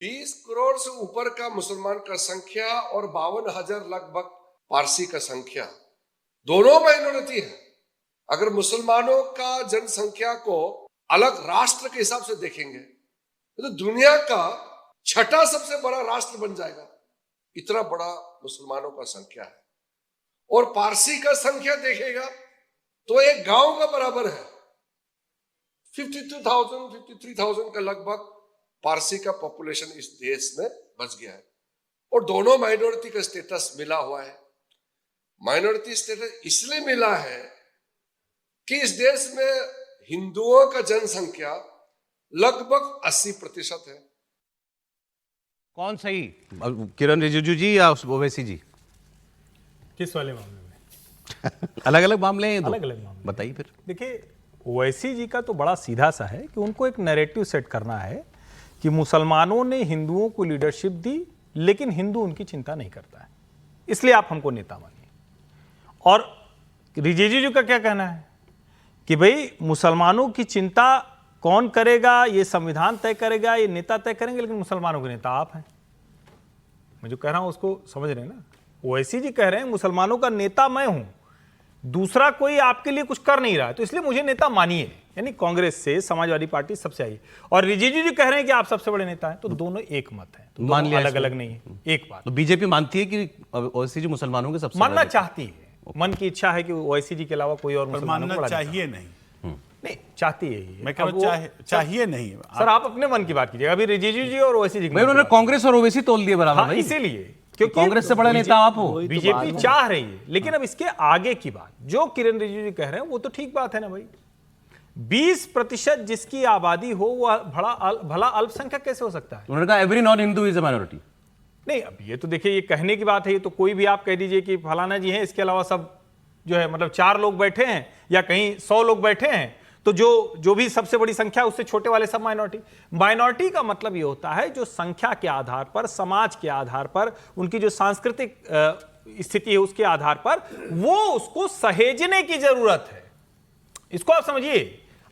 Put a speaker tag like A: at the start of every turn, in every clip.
A: 20 करोड़ से ऊपर का मुसलमान का संख्या और 52,000 लगभग पारसी का संख्या, दोनों माइनॉरिटी है। अगर मुसलमानों का जनसंख्या को अलग राष्ट्र के हिसाब से देखेंगे तो दुनिया का छठा सबसे बड़ा राष्ट्र बन जाएगा, इतना बड़ा मुसलमानों का संख्या है। और पारसी का संख्या देखेगा तो एक गांव का बराबर है। 52,000 53,000 का लगभग पारसी का पॉपुलेशन इस देश में बच गया है। और दोनों माइनॉरिटी का स्टेटस मिला हुआ है। माइनॉरिटी स्टेटस इसलिए मिला है कि इस देश में हिंदुओं का जनसंख्या लगभग 80% है।
B: कौन सही, किरण रिजिजू जी या ओवैसी जी?
C: किस वाले मामले में?
B: अलग अलग मामले हैं,
C: अलग अलग मामले।
B: बताइए फिर।
C: देखिए, ओवैसी जी का तो बड़ा सीधा सा है कि उनको एक नैरेटिव सेट करना है कि मुसलमानों ने हिंदुओं को लीडरशिप दी, लेकिन हिंदू उनकी चिंता नहीं करता है, इसलिए आप हमको नेता मानिए। और रिजिजू जी का क्या कहना है कि भाई मुसलमानों की चिंता कौन करेगा, ये संविधान तय करेगा, ये नेता तय करेंगे, लेकिन मुसलमानों के नेता आप हैं। मैं जो कह रहा हूं उसको समझ रहे हैं ना? ओवैसी जी कह रहे हैं मुसलमानों का नेता मैं हूं, दूसरा कोई आपके लिए कुछ कर नहीं रहा है, तो इसलिए मुझे नेता मानिए। यानी कांग्रेस से, समाजवादी पार्टी सबसे आई। और रिजिजू जी कह रहे हैं कि आप सबसे बड़े नेता हैं, तो दोनों एक मत है, तो
B: मान लिया,
C: अलग अलग नहीं है। एक बात
B: तो बीजेपी मानती है कि ओवैसी जी मुसलमानों के सबसे
C: मानना
B: बड़े
C: चाहती है, मन की इच्छा है कि ओवैसी जी के अलावा कोई और मुसलमानों को
D: मानना
C: बड़ा
D: चाहिए नहीं,
C: नहीं चाहती है ये।
D: मैं कह रहा हूं चाहिए नहीं।
C: सर आप अपने मन की बात कीजिएगा, अभी रिजिजू जी और ओवैसी जी की
B: भाई उन्होंने कांग्रेस और ओवैसी तोल दिए बराबर।
C: हाँ,
B: भाई
C: इसीलिए क्योंकि
B: कांग्रेस से बड़ा नेता आप हो।
C: बीजेपी चाह रही है, लेकिन अब इसके आगे की बात जो किरण रिजिजू जी कह रहे हैं वो तो ठीक बात है ना भाई। 20% जिसकी आबादी हो वो भला अल्पसंख्यक कैसे हो सकता है?
B: उन्होंने कहा every non Hindu is a minority.
C: नहीं, अब ये तो देखिए, ये कहने की बात है, ये तो कोई भी आप कह दीजिए कि फलाना जी हैं, इसके अलावा सब जो है, मतलब 4 लोग बैठे हैं या कहीं 100 लोग बैठे हैं, तो जो भी सबसे बड़ी संख्या उससे छोटे वाले सब माइनॉरिटी का मतलब ये होता है जो संख्या के आधार पर, समाज के आधार पर, उनकी जो सांस्कृतिक स्थिति है उसके आधार पर वो उसको सहेजने की जरूरत है। इसको आप समझिए।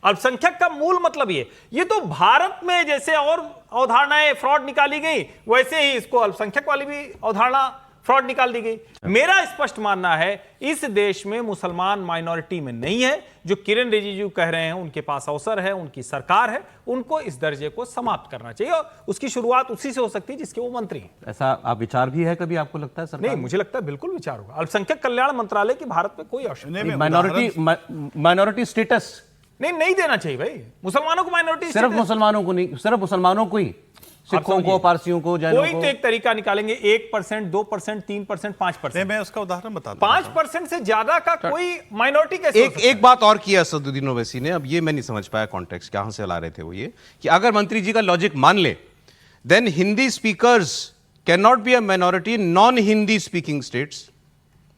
C: अल्पसंख्यक का मूल मतलब ये तो भारत में जैसे और अवधारणाएं फ्रॉड निकाली गई, वैसे ही इसको अल्पसंख्यक वाली भी अवधारणा फ्रॉड निकाल दी गई। मेरा स्पष्ट मानना है इस देश में मुसलमान माइनॉरिटी में नहीं है। जो किरण रिजिजू कह रहे हैं उनके पास अवसर है, उनकी सरकार है, उनको इस दर्जे को समाप्त करना चाहिए और उसकी शुरुआत उसी से हो सकती है जिसके वो मंत्री हैं।
B: ऐसा आप विचार भी है कभी आपको लगता है सरकार?
C: नहीं, मुझे लगता है बिल्कुल विचार होगा। अल्पसंख्यक कल्याण मंत्रालय की भारत में कोई आवश्यकता
B: नहीं। माइनॉरिटी स्टेटस
C: नहीं देना चाहिए भाई मुसलमानों को। माइनॉरिटी
B: सिर्फ मुसलमानों को नहीं, सिर्फ मुसलमानों को ही, सिखों को, पारसियों को, जैनों
C: कोई तो एक तरीका निकालेंगे। 1%, 2%, 3%, 5%।
D: मैं उसका उदाहरण बताता हूं।
C: 5% से ज्यादा का कोई माइनॉरिटी कैसे हो सकता है?
B: एक बात और किया असदुद्दीन ओवैसी ने, अब ये मैं नहीं समझ पाया कॉन्टेक्स्ट कहां से ला रहे थे वो, ये कि अगर मंत्री जी का लॉजिक मान ले, then Hindi speakers cannot be a minority in non Hindi speaking states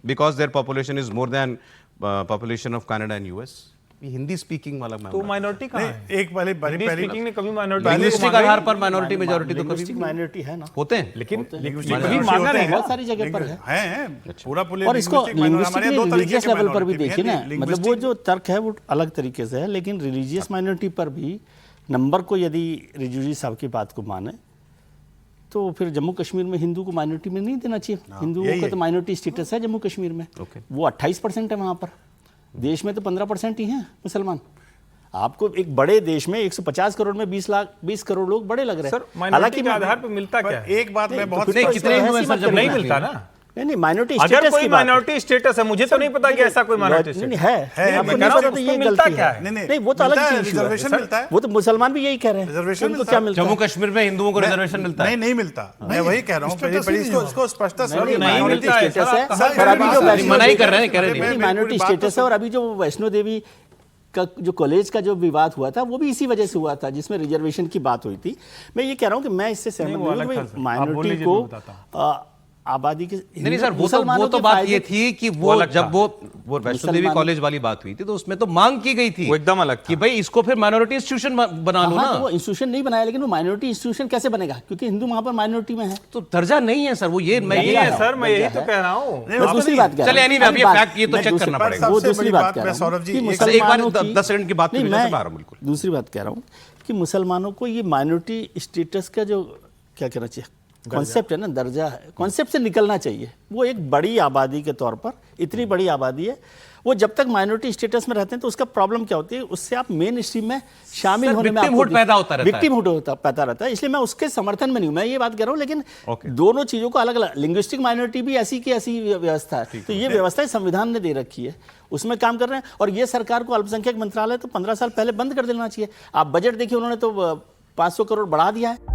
B: because their population is more than population of Canada and US. Hindi speaking वाला
C: तो माइनॉरिटी कहां है?
D: एक पहले
C: हिंदी स्पीकिंग ने कभी माइनॉरिटी
B: लिंग्विस्टिक आधार पर माइनॉरिटी मेजॉरिटी तो कभी
E: माइनॉरिटी है ना,
B: होते हैं,
C: लेकिन
D: कभी
C: मांगा नहीं।
E: बहुत सारी जगह पर है।
D: पूरा
E: और इसको लिंग्विस्टिक रिलीजियस लेवल पर भी देखिए ना, मतलब वो जो तर्क है वो अलग तरीके से है, लेकिन रिलीजियस माइनॉरिटी पर भी नंबर को यदि रिजिजू साहब की बात को माने तो फिर जम्मू कश्मीर में हिंदू को माइनॉरिटी में नहीं देना चाहिए। हिंदुओं का तो माइनॉरिटी स्टेटस है जम्मू कश्मीर में, वो 28% है वहाँ पर। देश में तो 15% ही हैं मुसलमान। आपको एक बड़े देश में 150 करोड़ में 20 करोड़ लोग बड़े लग रहे हैं।
C: हालांकि आधार पर मिलता क्या है?
D: एक बात मैं बहुत
B: कितने
C: नहीं मिलता ना।
E: नहीं माइनॉरिटी
C: अगर कोई माइनॉरिटी स्टेटस है, मुझे तो नहीं पता कि ऐसा कोई माइनॉरिटी
E: नहीं है, आपको नहीं पता तो ये गलती है। नहीं वो तो अलग चीज
D: रिजर्वेशन मिलता है,
E: वो तो मुसलमान भी यही कह रहे हैं।
D: रिजर्वेशन
E: तो क्या मिलता है?
B: जम्मू कश्मीर में हिंदुओं को रिजर्वेशन मिलता है?
D: नहीं मिलता। मैं वही कह रहा हूँ, इसको स्पष्टता से
E: माइनॉरिटी स्टेटस है और अभी जो
B: मनाही कर रहे हैं
E: माइनॉरिटी स्टेटस है। और अभी जो वैष्णो देवी का जो कॉलेज का जो विवाद हुआ था वो भी इसी वजह से हुआ था, जिसमें रिजर्वेशन की बात हुई थी। मैं ये कह रहा हूँ कि मैं इससे सहमत नहीं हूँ कि माइनॉरिटी को आबादी के
B: नहीं सर, वो तो बात ये थी कि वो जब वो वैष्णो देवी कॉलेज वाली बात हुई थी तो उसमें तो मांग की गई थी,
C: वो एकदम अलग
B: कि भाई इसको फिर माइनॉरिटी इंस्टीट्यूशन बना लो ना।
E: तो वो इंस्टीट्यूशन नहीं बनाया, लेकिन वो माइनॉरिटी इंस्टीट्यूशन कैसे बनेगा क्योंकि हिंदू वहां पर माइनॉरिटी में है,
B: तो दर्जा नहीं है सर। वो ये मैं
C: नहीं है सर, मैं यही तो कह रहा हूँ।
E: दूसरी बात क्या
B: चलिए एनीवे फैक्ट ये तो चेक करना पड़ेगा।
E: वो दूसरी बात कह रहा हूँ,
B: एक बार 10 सेकंड की बात
E: दूसरी बात कह रहा हूँ कि मुसलमानों को ये माइनॉरिटी स्टेटस का जो क्या कहना चाहिए, कॉन्सेप्ट है ना, दर्जा है, कॉन्सेप्ट से निकलना चाहिए। वो एक बड़ी आबादी के तौर पर, इतनी बड़ी आबादी है, वो जब तक माइनॉरिटी स्टेटस में रहते हैं तो उसका प्रॉब्लम क्या होती है, उससे आप मेन स्ट्रीम में शामिल होने में
B: victimhood पैदा होता रहता है।
E: विक्टिमहुड पैदा रहता है। इसलिए मैं उसके समर्थन में नहीं हूं, मैं ये बात कर रहा हूं, लेकिन दोनों चीजों को अलग अलग, लिंग्विस्टिक माइनॉरिटी भी ऐसी की ऐसी व्यवस्था है, तो ये व्यवस्था संविधान ने दे रखी है, उसमें काम कर रहे हैं। और ये सरकार को अल्पसंख्यक मंत्रालय तो 15 साल पहले बंद कर देना चाहिए। आप बजट देखिए, उन्होंने तो 500 करोड़ बढ़ा दिया है।